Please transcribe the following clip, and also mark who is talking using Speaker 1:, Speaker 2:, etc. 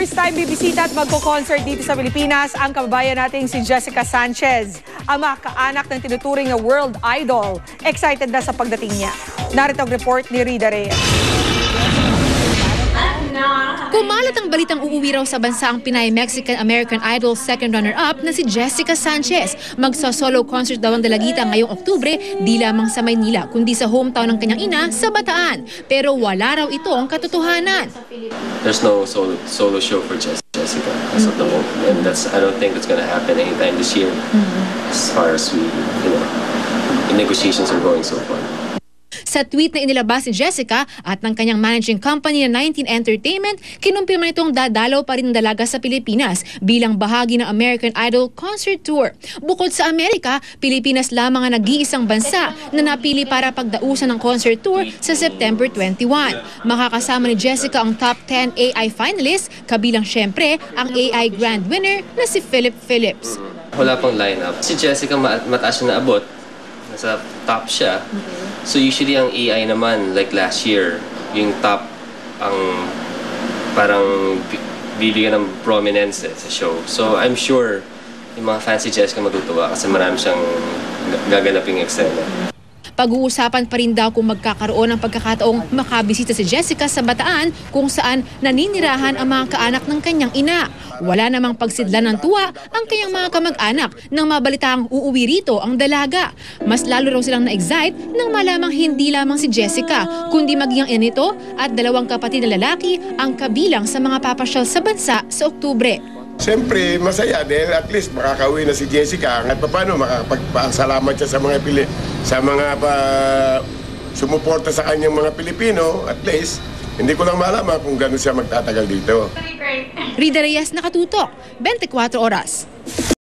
Speaker 1: first time bibisita at magko-concert dito sa Pilipinas ang kababayan nating si Jessica Sanchez, ama kaanak ng tinuturing na world idol. Excited na sa pagdating niya. Narito ang report ni Rida Reyes.
Speaker 2: Kumalat ang balitang uuwi raw sa bansa ang Pinay-Mexican-American Idol second runner-up na si Jessica Sanchez. Magsa-solo concert daw ang dalagita ngayong Oktubre, di lamang sa Maynila, kundi sa hometown ng kanyang ina sa Bataan. Pero wala raw ito ang katotohanan.
Speaker 3: There's no solo show for Jessica as of the moment, and I don't think that's going to happen anytime this year. As far as the negotiations are going so far.
Speaker 2: Sa tweet na inilabas si Jessica at ng kanyang managing company na 19 Entertainment, kinumpirma nitong dadalaw pa rin ng dalaga sa Pilipinas bilang bahagi ng American Idol Concert Tour. Bukod sa Amerika, Pilipinas lamang ang nag-iisang bansa na napili para pagdausan ng concert tour sa September 21. Makakasama ni Jessica ang top 10 AI finalists, kabilang syempre ang AI Grand Winner na si Philip Phillips.
Speaker 3: Wala pang lineup. Si Jessica mataas siya na abot. Nasa top siya. So usually ang AI naman, like last year, yung top ang parang bibigyan ng prominence sa show. So I'm sure yung mga fans si Jessica matutuwa kasi marami siyang gaganaping eksena.
Speaker 2: Pag-uusapan pa rin daw kung magkakaroon ng pagkakataong makabisita si Jessica sa Bataan kung saan naninirahan ang mga kaanak ng kanyang ina. Wala namang pagsidlan ng tuwa ang kanyang mga kamag-anak nang mabalitaang uuwi rito ang dalaga. Mas lalo raw silang na-excite nang malamang hindi lamang si Jessica, kundi maging ang ina nito at dalawang kapatid na lalaki ang kabilang sa mga papasyal sa bansa sa Oktubre.
Speaker 4: Siyempre, masaya dahil at least makakauwi na si Jessica at paano makakapagpasalamat siya sa mga sumuporta sa kanyang mga Pilipino. At least, hindi ko lang malaman kung gano'n siya magtatagal dito.
Speaker 2: Rida Reyes, Nakatutok, 24 Oras.